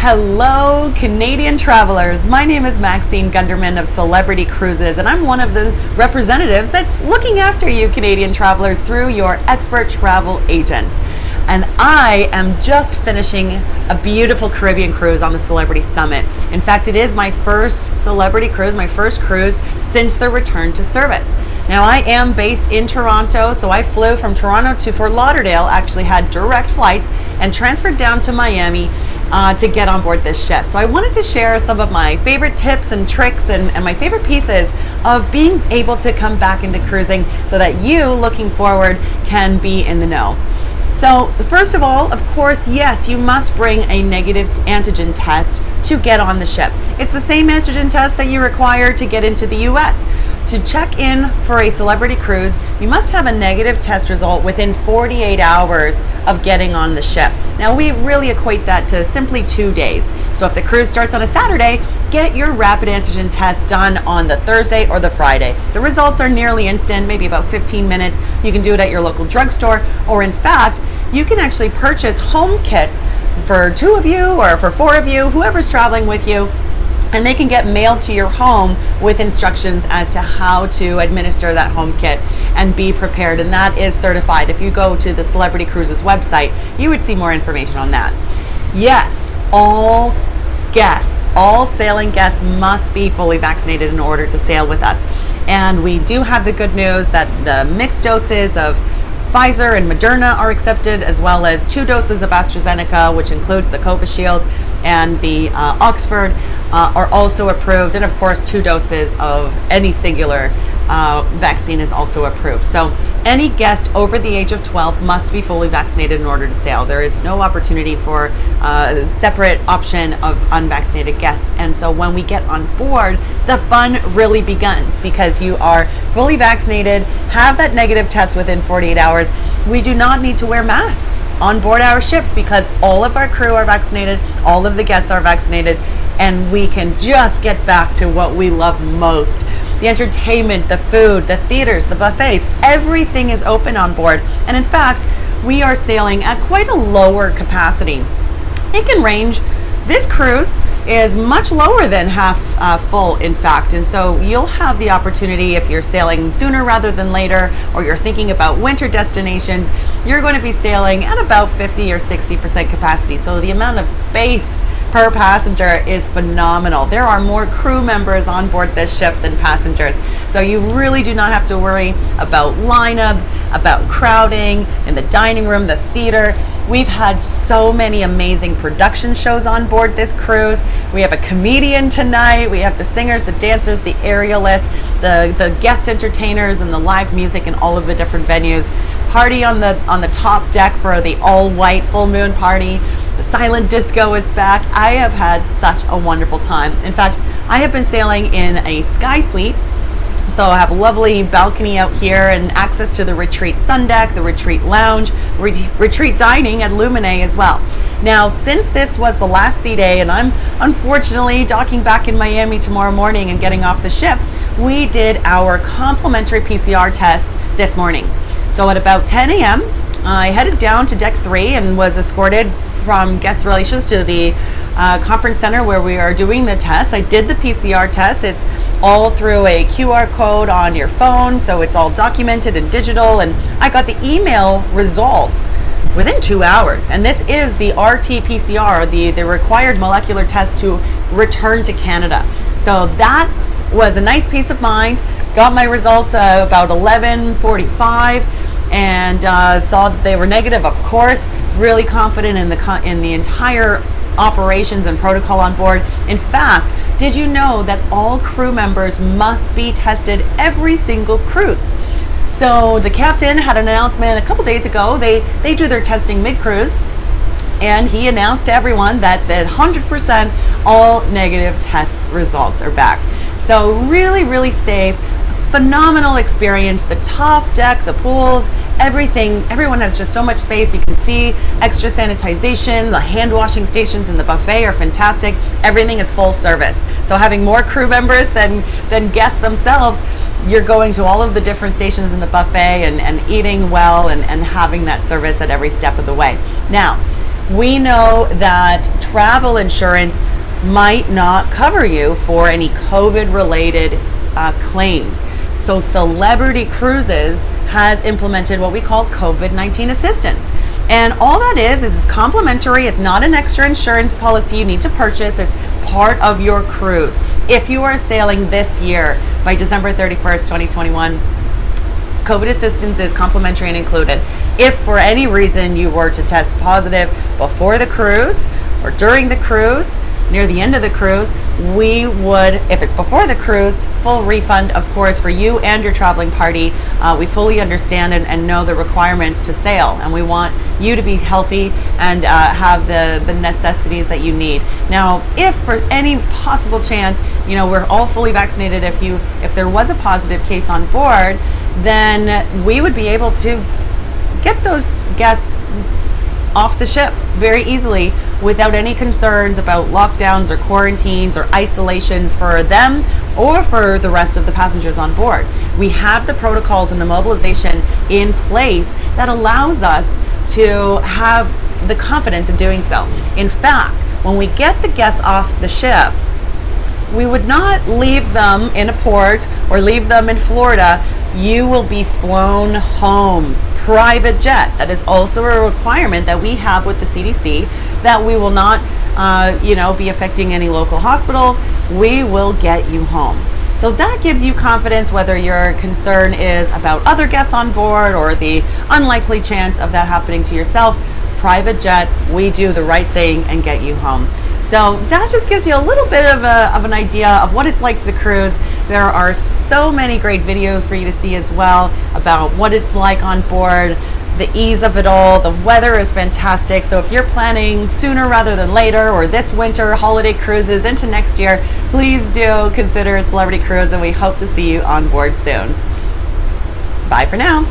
Hello, Canadian travelers. My name is Maxine Gunderman of Celebrity Cruises, and I'm one of the representatives that's looking after you Canadian travelers through your expert travel agents. And I am just finishing a beautiful Caribbean cruise on the Celebrity Summit. In fact, it is my first Celebrity cruise, my first cruise since the return to service. Now, I am based in Toronto, so I flew from Toronto to Fort Lauderdale, actually had direct flights, and transferred down to Miami to get on board this ship. So I wanted to share some of my favorite tips and tricks and my favorite pieces of being able to come back into cruising so that you, looking forward, can be in the know. So first of all, of course, yes, you must bring a negative antigen test to get on the ship. It's the same antigen test that you require to get into the US. To check in for a Celebrity cruise, you must have a negative test result within 48 hours of getting on the ship. Now, we really equate that to simply 2 days. So if the cruise starts on a Saturday, get your rapid antigen test done on the Thursday or the Friday. The results are nearly instant, maybe about 15 minutes. You can do it at your local drugstore, or in fact, you can actually purchase home kits for 2 of you or for 4 of you, whoever's traveling with you, and they can get mailed to your home with instructions as to how to administer that home kit and be prepared. And that is certified. If you go to the Celebrity Cruises website, you would see more information on that. Yes, all guests, all sailing guests must be fully vaccinated in order to sail with us. And we do have the good news that the mixed doses of Pfizer and Moderna are accepted, as well as 2 doses of AstraZeneca, which includes the Covishield and the Oxford, are also approved. And of course, 2 doses of any singular vaccine is also approved. So any guest over the age of 12 must be fully vaccinated in order to sail. There is no opportunity for a separate option of unvaccinated guests. And so when we get on board, the fun really begins, because you are fully vaccinated, have that negative test within 48 hours. We do not need to wear masks on board our ships because all of our crew are vaccinated, all of the guests are vaccinated, and we can just get back to what we love most. The entertainment, the food, the theaters, the buffets, everything is open on board. And in fact, we are sailing at quite a lower capacity. It can range, this cruise is much lower than half full, in fact. And so you'll have the opportunity, if you're sailing sooner rather than later, or you're thinking about winter destinations, you're going to be sailing at about 50 or 60% capacity. So the amount of space per passenger is phenomenal. There are more crew members on board this ship than passengers. So you really do not have to worry about lineups, about crowding in the dining room, the theater. We've had so many amazing production shows on board this cruise. We have a comedian tonight. We have the singers, the dancers, the aerialists, the guest entertainers, and the live music in all of the different venues. Party on the top deck for the all-white full moon party. The silent disco is back. I have had such a wonderful time. In fact, I have been sailing in a sky suite. So I have a lovely balcony out here and access to the retreat sun deck, the retreat lounge, retreat dining at Lumine as well. Now, since this was the last sea day, and I'm unfortunately docking back in Miami tomorrow morning and getting off the ship, we did our complimentary PCR tests this morning. So at about 10 a.m., I headed down to deck 3 and was escorted from guest relations to the conference center where we are doing the test. I did the PCR test. It's all through a QR code on your phone, so it's all documented and digital, and I got the email results within 2 hours. And this is the RT-PCR, the required molecular test to return to Canada. So that was a nice peace of mind. Got my results about 11:45 and saw that they were negative, of course. Really confident in the entire operations and protocol on board. In fact, did you know that all crew members must be tested every single cruise? So the captain had an announcement a couple days ago. They do their testing mid-cruise, and he announced to everyone that 100% all negative test results are back. So really, really safe, phenomenal experience. The top deck, the pools, everything, everyone has just so much space. You can see extra sanitization, the hand washing stations and the buffet are fantastic. Everything is full service. So having more crew members than guests themselves, you're going to all of the different stations in the buffet and eating well and having that service at every step of the way. Now, We know that travel insurance might not cover you for any COVID related claims. So Celebrity Cruises has implemented what we call COVID-19 assistance. And all that is complimentary. It's not an extra insurance policy you need to purchase. It's part of your cruise. If you are sailing this year by December 31st, 2021, COVID assistance is complimentary and included. If for any reason you were to test positive before the cruise or during the cruise, near the end of the cruise, we would, if it's before the cruise, full refund, of course, for you and your traveling party. We fully understand and know the requirements to sail, and we want you to be healthy and have the necessities that you need. Now, if for any possible chance, we're all fully vaccinated, if there was a positive case on board, then we would be able to get those guests off the ship very easily without any concerns about lockdowns or quarantines or isolations for them or for the rest of the passengers on board. We have the protocols and the mobilization in place that allows us to have the confidence in doing so. In fact, when we get the guests off the ship, we would not leave them in a port or leave them in Florida. You will be flown home. Private jet. That is also a requirement that we have with the CDC, that we will not be affecting any local hospitals. We will get you home. So that gives you confidence, whether your concern is about other guests on board or the unlikely chance of that happening to yourself. Private jet, we do the right thing and get you home. So that just gives you a little bit of an idea of what it's like to cruise. There are so many great videos for you to see as well about what it's like on board, the ease of it all. The weather is fantastic. So if you're planning sooner rather than later, or this winter holiday cruises into next year, please do consider a Celebrity Cruise, and we hope to see you on board soon. Bye for now.